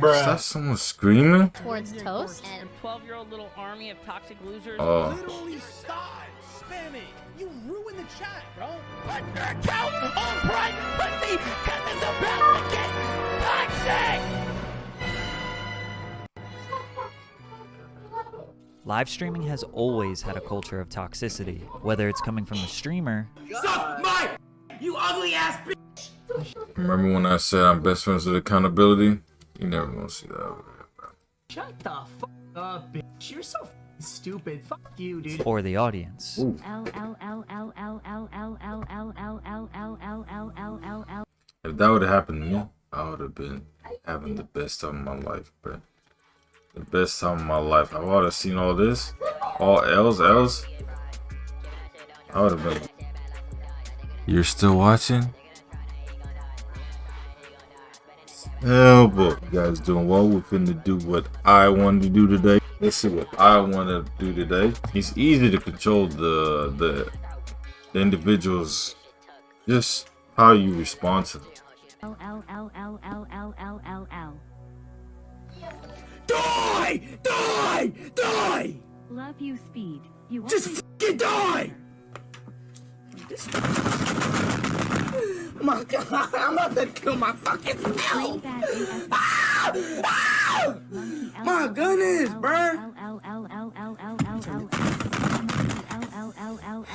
Is that someone screaming? Towards toast. And 12-year-old little army of toxic losers. Literally stop spamming. You ruined the chat, bro. Put your account on private pussy because it's about to get toxic. Live streaming has always had a culture of toxicity, whether it's coming from the streamer. Suck my, you ugly ass bitch. Remember when I said I'm best friends with accountability? You never gonna see that over there, bro. Shut the fuck up, bitch. You're so stupid. Fuck you, dude. Or the audience. If that would have happened to me, I would have been having the best time of my life, bro. The best time of my life. I would have seen all this, all L's. I would have been. You're still watching? Hell, but you guys doing well. We're finna do what I wanted to do today. Let's see what I want to do today. It's easy to control the individuals, just how you respond to them. Die! Die! Die! Love you, Speed. You want Just fucking die! My God, I'm about to kill my fucking self. My goodness, bro.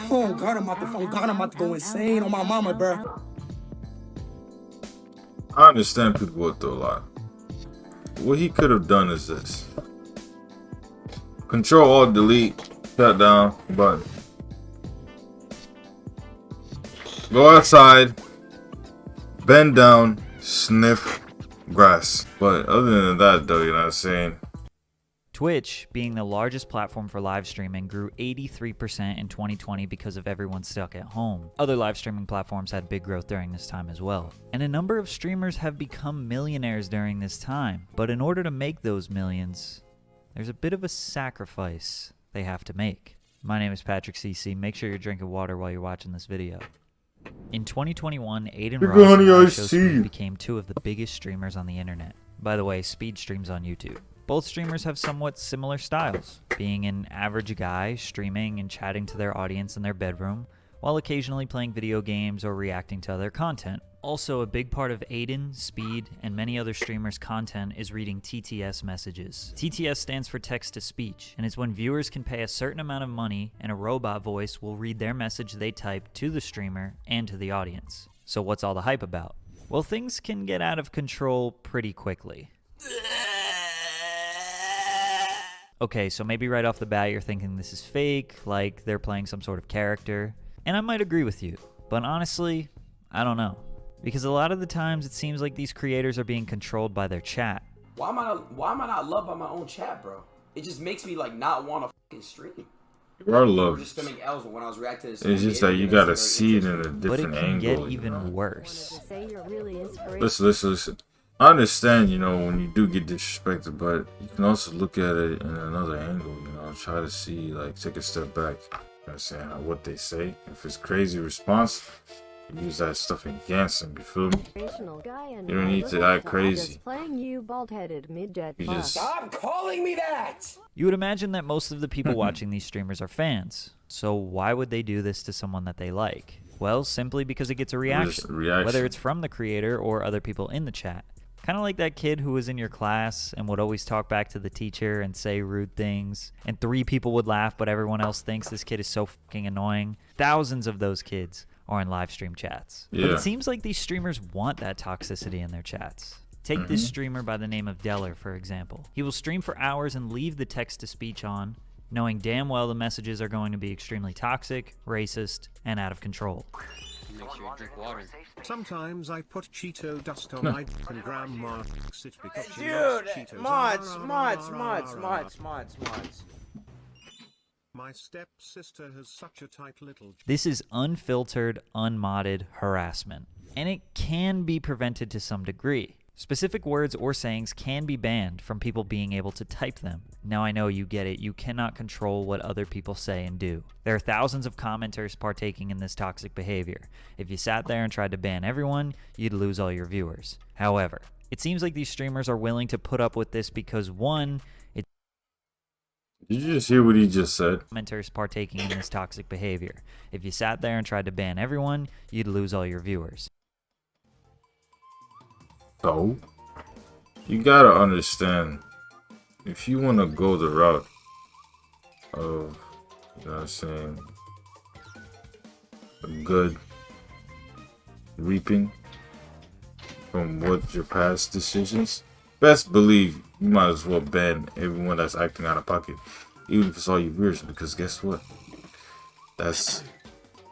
Oh God, I'm about to go insane on my mama, bro. I understand people go through a lot. What he could have done is this: Control Alt Delete, shut down button. Go outside, bend down, sniff grass. But other than that, though, you know what I'm saying? Twitch, being the largest platform for live streaming, grew 83% in 2020 because of everyone stuck at home. Other live streaming platforms had big growth during this time as well. And a number of streamers have become millionaires during this time. But in order to make those millions, there's a bit of a sacrifice they have to make. My name is Patrick CC. Make sure you're drinking water while you're watching this video. In 2021, Aiden Ross and Mauricio Speed became two of the biggest streamers on the internet. By the way, Speed streams on YouTube. Both streamers have somewhat similar styles, being an average guy streaming and chatting to their audience in their bedroom, while occasionally playing video games or reacting to other content. Also, a big part of Aiden, Speed, and many other streamers' content is reading TTS messages. TTS stands for text-to-speech, and it's when viewers can pay a certain amount of money and a robot voice will read their message they type to the streamer and to the audience. So what's all the hype about? Well, things can get out of control pretty quickly. Okay, so maybe right off the bat you're thinking this is fake, like they're playing some sort of character. And I might agree with you, but honestly, I don't know. Because a lot of the times it seems like these creators are being controlled by their chat. Why am I not loved by my own chat, bro? It just makes me like not want to fucking stream. You are We're loved. just spamming L's when I was reacting to this. It's just that you gotta see it in a But it different can angle. get even worse. Listen. I understand, you know, when you do get disrespected, but you can also look at it in another angle, you know, try to see, like, take a step back. You know what I'm saying? What they say. If it's crazy response, use that stuff against them, you feel me? You don't need to act crazy. You just... Stop calling me that! You would imagine that most of the people watching these streamers are fans. So why would they do this to someone that they like? Well, simply because it gets a reaction, whether it's from the creator or other people in the chat. Kind of like that kid who was in your class and would always talk back to the teacher and say rude things, and 3 people would laugh, but everyone else thinks this kid is so fucking annoying. Thousands of those kids are in live stream chats. Yeah. But it seems like these streamers want that toxicity in their chats. Take this streamer by the name of Deller, for example. He will stream for hours and leave the text-to-speech on, knowing damn well the messages are going to be extremely toxic, racist, and out of control. Make sure you drink water. Sometimes I put Cheeto dust on my and grandma fix it because she Dude, loves Cheetos. mods. My stepsister has such a tight little... This is unfiltered, unmodded harassment, and it can be prevented to some degree. Specific words or sayings can be banned from people being able to type them. Now I know you get it, you cannot control what other people say and do. There are thousands of commenters partaking in this toxic behavior. If you sat there and tried to ban everyone, you'd lose all your viewers. However, It seems like these streamers are willing to put up with this because one, it's Did you just hear what he just said? commenters partaking in this toxic behavior. If you sat there and tried to ban everyone, you'd lose all your viewers. So, you gotta understand, if you want to go the route of, you know what I'm saying, a good reaping from what your past decisions, best believe you might as well ban everyone that's acting out of pocket, even if it's all your viewers, because guess what?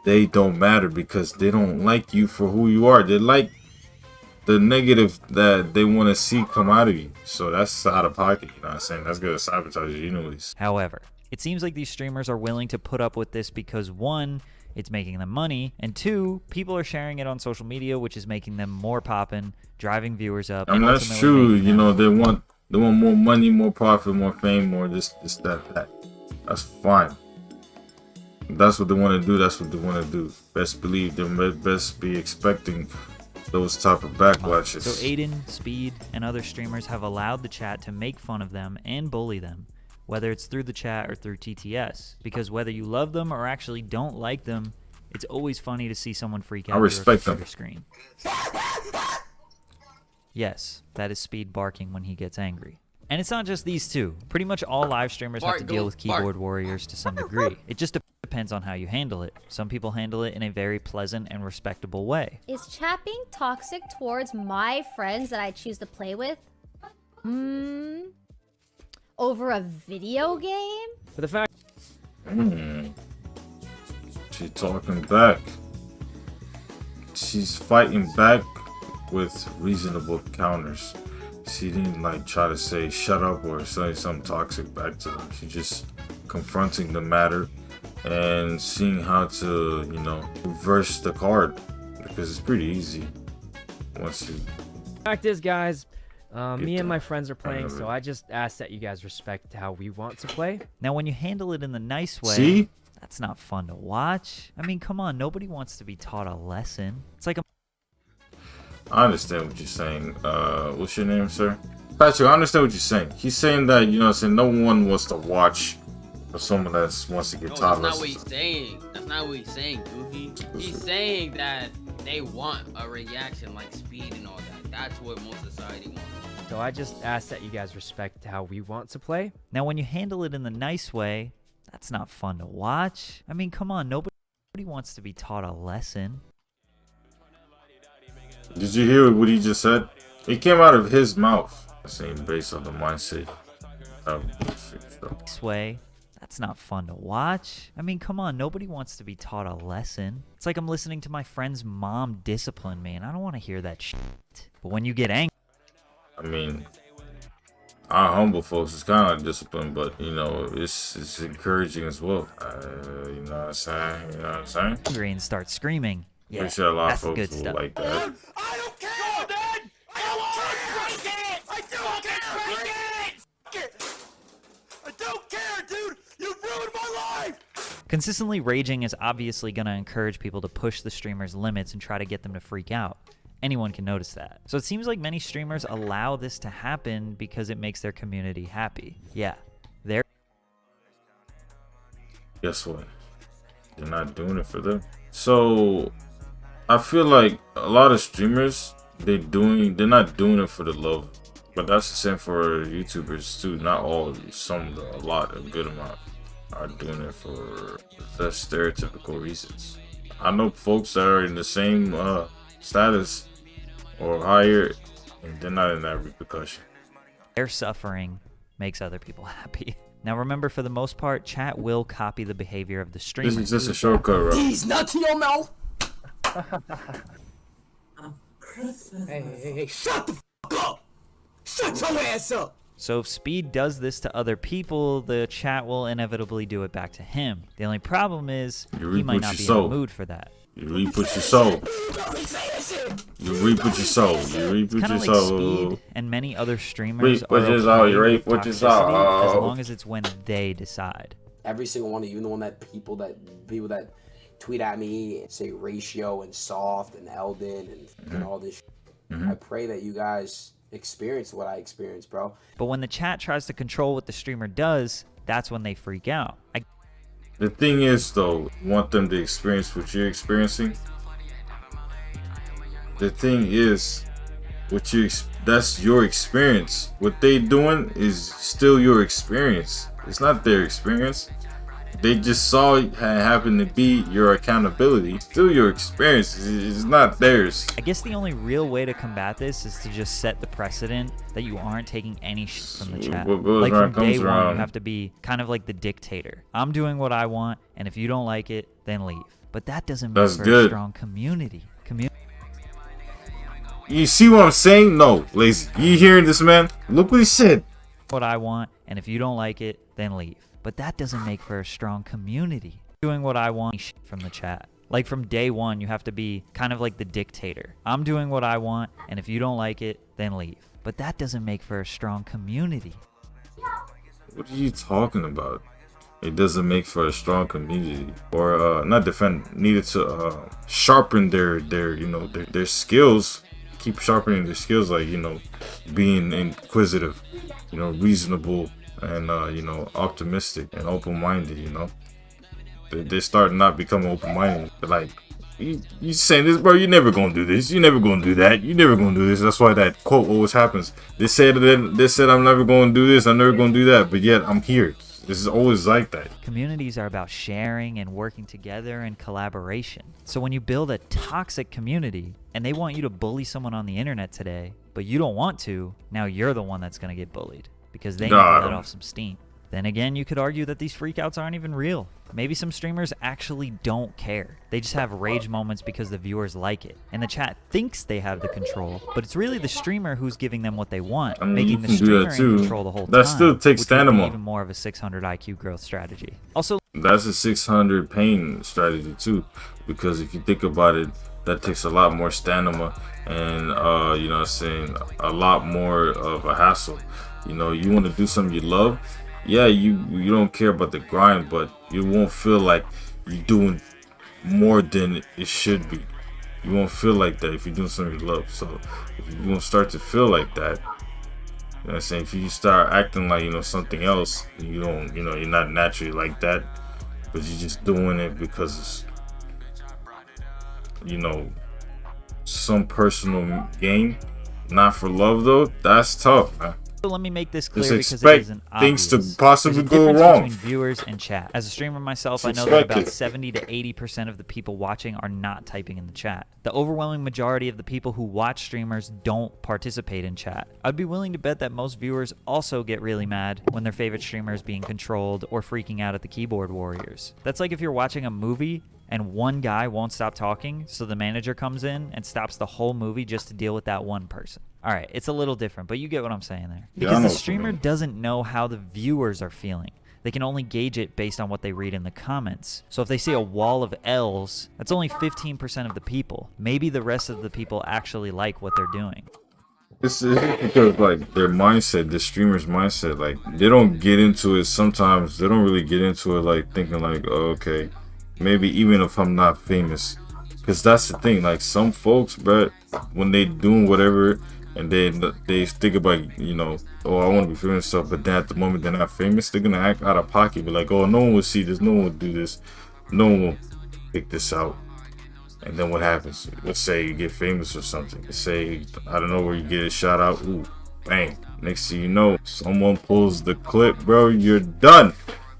They don't matter because they don't like you for who you are. They like the negative that they want to see come out of you. So that's out of pocket, you know what I'm saying? That's gonna sabotage you anyways. However, it seems like these streamers are willing to put up with this because one, it's making them money, and two, people are sharing it on social media, which is making them more poppin', driving viewers up. I mean, and that's ultimately true. making You them- know, they want more money, more profit, more fame, more this, that. That's fine. If that's what they want to do. That's what they want to do. Best believe they best be expecting those type of backlashes. So Aiden, Speed, and other streamers have allowed the chat to make fun of them and bully them, whether it's through the chat or through TTS, because whether you love them or actually don't like them, it's always funny to see someone freak out I respect through a them. computer screen. Yes, that is Speed barking when he gets angry. And it's not just these two. Pretty much all live streamers have to deal with keyboard warriors to some degree. It just depends on how you handle it. Some people handle it in a very pleasant and respectable way. Is chat being toxic towards my friends that I choose to play with? Over a video game? For the fact. She's talking back. She's fighting back with reasonable counters. She didn't like try to say shut up or say something toxic back to them. She's just confronting the matter and seeing how to, you know, reverse the card, because it's pretty easy once you. Fact is, guys, me the and my friends are hang playing, of so it. I just ask that you guys respect how we want to play. Now, when you handle it in the nice way, See? that's not fun to watch. I mean, come on, nobody wants to be taught a lesson. It's like a I understand what you're saying. What's your name, sir? Patrick, I understand what you're saying. He's saying that, you know what I'm saying, no one wants to watch for someone that wants to get No, taught that's not what lessons. he's saying. That's not what he's saying, Goofy. He's saying that they want a reaction like Speed and all that. That's what most society wants. So I just ask that you guys respect how we want to play. Now, when you handle it in the nice way, that's not fun to watch. I mean, come on, nobody wants to be taught a lesson. Did you hear what he just said? It came out of his mouth. Saying based on the mindset. This way, that's not fun to watch. I mean, come on, nobody wants to be taught a lesson. It's like I'm listening to my friend's mom discipline me, and I don't want to hear that shit. But when you get angry, I mean, our humble folks is kind of disciplined, but you know, it's encouraging as well. You know what I'm saying? You know what I'm saying? and start screaming, yeah, Pretty sure a lot of that's the folks good will stuff. like that. I don't care, man! I don't care! I don't care! I don't care, dude! You ruined my life! Consistently raging is obviously going to encourage people to push the streamer's limits and try to get them to freak out. Anyone can notice that. So it seems like many streamers allow this to happen because it makes their community happy. Yeah, they're Guess what? They're not doing it for them. So I feel like a lot of streamers, they're not doing it for the love. But that's the same for YouTubers too. Not all, a lot, a good amount are doing it for the stereotypical reasons. I know folks that are in the same status or higher, and they're not in that repercussion. their suffering makes other people happy. Now remember, for the most part, chat will copy the behavior of the streamer. This is just a shortcut, right? These nuts in your mouth. Hey, Shut the fuck up. Shut your ass up. So if Speed does this to other people, the chat will inevitably do it back to him. The only problem is You he reap might what not you be sow. in the mood for that. You reap what you sow. You reap what you sow. You reap what Kind you of like sow. Speed and many other streamers Reap what are you sow. okay You reap with what you toxicity as sow. long as it's when they decide. Every single one of you, even the one that people that tweet at me and say Ratio and Soft and Eldon and all this shit. I pray that you guys experience what I experienced, bro. But when the chat tries to control what the streamer does, that's when they freak out. The thing is, though, you want them to experience what you're experiencing. The thing is, that's your experience. What they doing is still your experience. It's not their experience. They just saw it happen to be your accountability. Still your experience. It's not theirs. I guess the only real way to combat this is to just set the precedent that you aren't taking any shit from the chat. Like from day one, you have to be kind of like the dictator. I'm doing what I want, and if you don't like it, then leave. But that doesn't make for a strong community. You see what I'm saying? No, Lazy. You hearing this, man? Look what he said. What I want, and if you don't like it, then leave. But that doesn't make for a strong community. Doing what I want shit from the chat. Like from day one, you have to be kind of like the dictator. I'm doing what I want, and if you don't like it, then leave. But that doesn't make for a strong community. What are you talking about? It doesn't make for a strong community, or not defend. Needed to sharpen their skills. Keep sharpening their skills, like being inquisitive, reasonable, and optimistic and open-minded. They start not becoming open-minded. Like you saying this, bro, you're never gonna do this, you're never gonna do that, you're never gonna do this. That's why that quote always happens. They said I'm never gonna do this, I'm never gonna do that, but yet I'm here. This is always like that. Communities are about sharing and working together and collaboration. So when you build a toxic community and they want you to bully someone on the internet today, but you don't want to, now you're the one that's going to get bullied because they need to let off some steam. Then again, you could argue that these freakouts aren't even real. Maybe some streamers actually don't care. They just have rage moments because the viewers like it. And the chat thinks they have the control, but it's really the streamer who's giving them what they want, making the streamer in control the whole time. That still takes stamina. Even more of a 600 IQ growth strategy. Also, that's a 600 pain strategy too, because if you think about it, that takes a lot more stamina and a lot more of a hassle. You want to do something you love. Yeah, you don't care about the grind, but you won't feel like you're doing more than it should be. You won't feel like that if you're doing something you love. So if you won't start to feel like that, if you start acting like something else, you don't, you're not naturally like that, but you're just doing it because it's, some personal gain, not for love though. That's tough, man. So let me make this clear because it isn't things obvious. To possibly go wrong between viewers and chat. As a streamer myself, I know that about 70 to 80% of the people watching are not typing in the chat. The overwhelming majority of the people who watch streamers don't participate in chat. I'd be willing to bet that most viewers also get really mad when their favorite streamer is being controlled or freaking out at the keyboard warriors. That's like if you're watching a movie and one guy won't stop talking, so the manager comes in and stops the whole movie just to deal with that one person. All right, it's a little different, but you get what I'm saying there. Because the streamer doesn't know how the viewers are feeling. They can only gauge it based on what they read in the comments. So if they see a wall of L's, that's only 15% of the people. Maybe the rest of the people actually like what they're doing. This is because like their mindset, the streamer's mindset, like they don't get into it. Sometimes they don't really get into it like thinking like, oh, okay, maybe even if I'm not famous. Because that's the thing, like some folks, bro, when they doing whatever and they think about, oh, I want to be famous stuff, but then at the moment they're not famous, they're gonna act out of pocket, be like, oh, no one will see this, no one will do this, no one will pick this out. And then what happens? Let's say you get famous or something. Let's say, I don't know, where you get a shout out, ooh, bang. Next thing you know, someone pulls the clip, bro, you're done.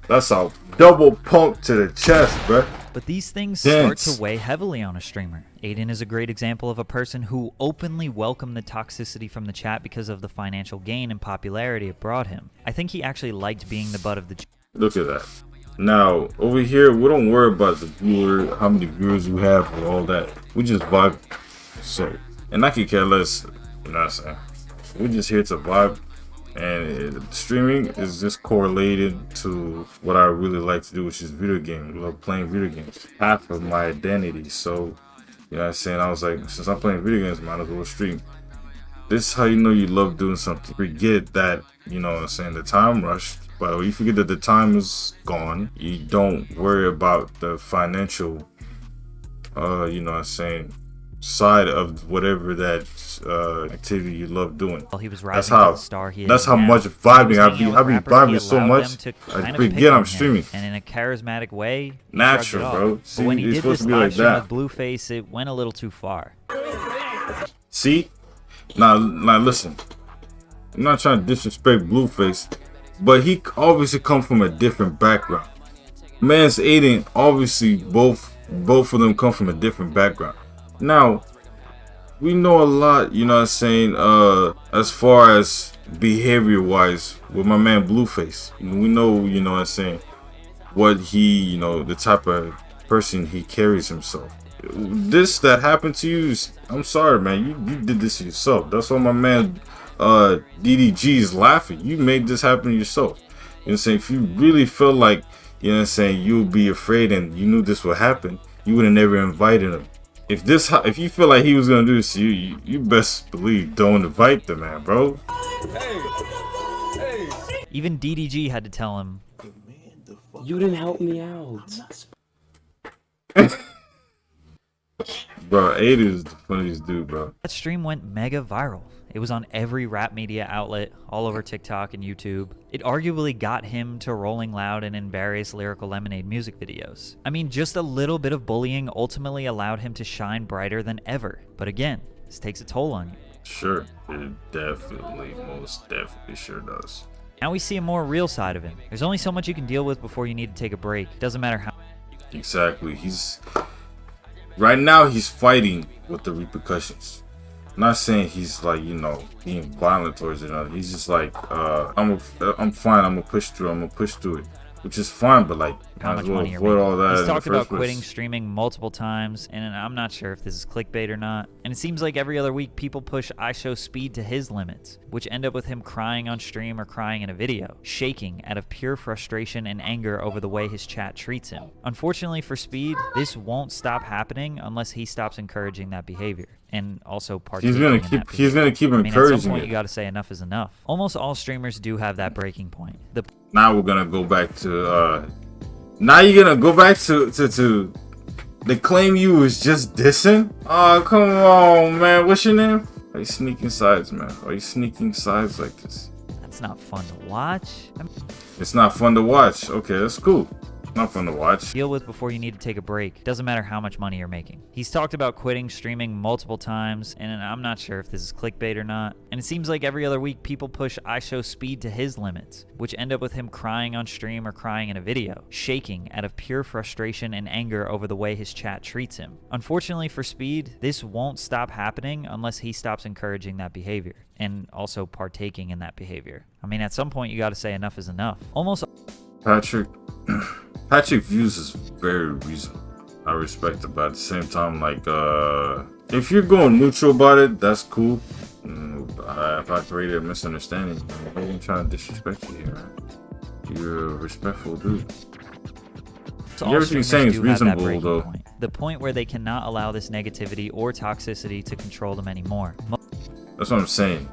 That's a double pump to the chest, bro. But these things start to weigh heavily on a streamer. Aiden is a great example of a person who openly welcomed the toxicity from the chat because of the financial gain and popularity it brought him. I think he actually liked being the butt of the... Look at that. Now, over here, we don't worry about the viewer, how many viewers we have, or all that. We just vibe. So, and I could care less, you know what I'm saying? We're just here to vibe. And streaming is just correlated to what I really like to do, which is video games. I love playing video games. Half of my identity. So, you know what I'm saying? I was like, since I'm playing video games, might as well stream. This is how you know you love doing something. Forget that, you know what I'm saying, the time rush. But you forget that the time is gone. You don't worry about the financial, you know what I'm saying, side of whatever that activity you love doing. While he was That's rising to how. the star he That's is how now. much He was vibing I hanging be. out I be with rappers, he vibing so allowed much. them to I kind of pick forget on I'm him, streaming. and in a charismatic way, he Natural, shrugged it bro. off. See, But when he it's did supposed this to be live like stream that. with Blueface, it went a little too far. See, now listen. I'm not trying to disrespect Blueface, but he obviously come from a different background. Mans Aiden, obviously both of them come from a different background. Now, we know a lot, you know what I'm saying, as far as behavior wise with my man Blueface. We know, you know what I'm saying, what he, you know, the type of person he carries himself. This that happened to you, I'm sorry, man, you did this to yourself. That's why my man DDG is laughing. You made this happen yourself. You know what I'm saying? If you really felt like, you know what I'm saying, you would be afraid and you knew this would happen, you would have never invited him. If you feel like he was gonna do this to you, you best believe don't invite the man, bro. Even DDG had to tell him, You didn't help me out. Bro, Aiden is the funniest dude, bro. that stream went mega viral. It was on every rap media outlet, all over TikTok and YouTube. It arguably got him to Rolling Loud and in various Lyrical Lemonade music videos. I mean, just a little bit of bullying ultimately allowed him to shine brighter than ever. But again, this takes a toll on you. Sure, it definitely, most definitely sure does. Now we see a more real side of him. There's only so much you can deal with before you need to take a break. Doesn't matter how. Exactly. Right now he's fighting with the repercussions. I'm not saying he's like, you know, being violent towards it. He's just like, I'm fine. I'm gonna push through it, which is fine. But like, How might much as well money you're avoid making. all that. He's in the talked about first place. quitting streaming multiple times, and I'm not sure if this is clickbait or not. And it seems like every other week people push IShowSpeed to his limits, which end up with him crying on stream or crying in a video, shaking out of pure frustration and anger over the way his chat treats him. Unfortunately for Speed, this won't stop happening unless he stops encouraging that behavior. And also partaking in that behavior. He's gonna keep I mean, at some encouraging point it. you gotta say enough is enough. Almost all streamers do have that breaking point. Now we're gonna go back to now you're gonna go back to they claim you was just dissing. Oh, come on, man. What's your name? Are you sneaking sides, man? Are you sneaking sides like this? That's not fun to watch. It's not fun to watch. Okay, that's cool. Not fun to watch. Deal with before you need to take a break. Doesn't matter how much money you're making. He's talked about quitting streaming multiple times, and I'm not sure if this is clickbait or not. And it seems like every other week people push IShowSpeed to his limits, which end up with him crying on stream or crying in a video, shaking out of pure frustration and anger over the way his chat treats him. Unfortunately for Speed, this won't stop happening unless he stops encouraging that behavior and also partaking in that behavior. I mean, at some point you gotta say enough is enough. Almost Patrick views is very reasonable. I respect it, but at the same time, like, if you're going neutral about it, that's cool. If I created a misunderstanding, I ain't trying to disrespect you here, man. You're a respectful dude. Everything you're saying is reasonable, though. Point. The point where they cannot allow this negativity or toxicity to control them anymore. That's what I'm saying.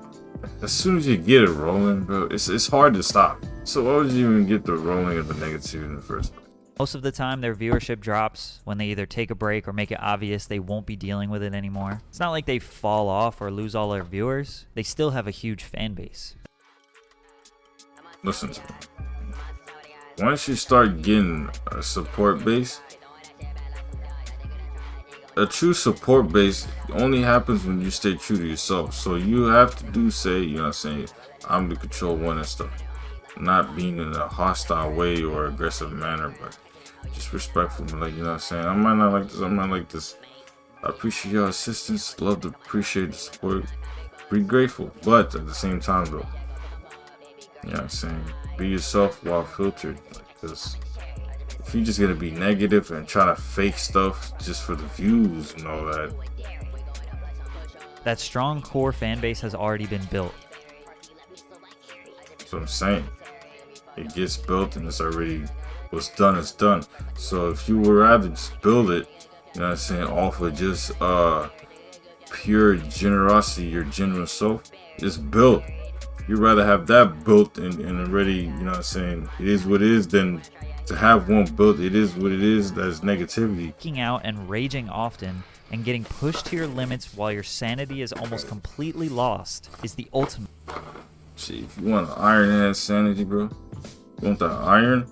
As soon as you get it rolling, bro, it's hard to stop. So why would you even get the rolling of the negativity in the first place? Most of the time, their viewership drops when they either take a break or make it obvious they won't be dealing with it anymore. It's not like they fall off or lose all their viewers. They still have a huge fan base. Listen to me. Once you start getting a support base, a true support base only happens when you stay true to yourself. So you have to say, you know what I'm saying, I'm the control one and stuff. Not being in a hostile way or aggressive manner, but just respectful. Like, you know what I'm saying, I might not like this, I might like this. I appreciate your assistance, love to appreciate the support, be grateful, but at the same time though, you know what I'm saying, be yourself while filtered, because if you're just gonna be negative and try to fake stuff just for the views and all that, that strong core fan base has already been built. That's what I'm saying. It gets built and it's already, what's done is done. So if you would rather just build it, you know what I'm saying, off of just pure generosity, your generous self, just build. You'd rather have that built and already, you know what I'm saying, it is what it is, than to have one built, it is what it is, that's negativity. Freaking out and raging often And getting pushed to your limits while your sanity is almost completely lost is the ultimate. See, if you want an iron ass sanity, bro, you want the iron?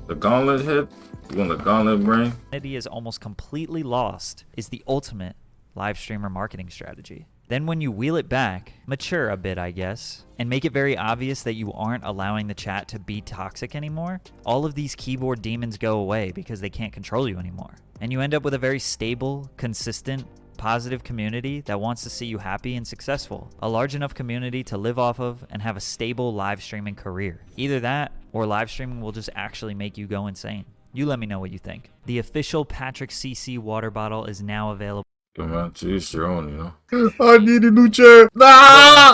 The gauntlet head? You want the gauntlet brain? Sanity is almost completely lost is the ultimate live streamer marketing strategy. Then when you wheel it back, mature a bit I guess, and make it very obvious that you aren't allowing the chat to be toxic anymore, all of these keyboard demons go away because they can't control you anymore. And you end up with a very stable, consistent, positive community that wants to see you happy and successful. A large enough community to live off of and have a stable live streaming career. Either that, or live streaming will just actually make you go insane. You let me know what you think. The official Patrick CC water bottle is now available. Come on, to each your own, you know. I need a new chair. Nah!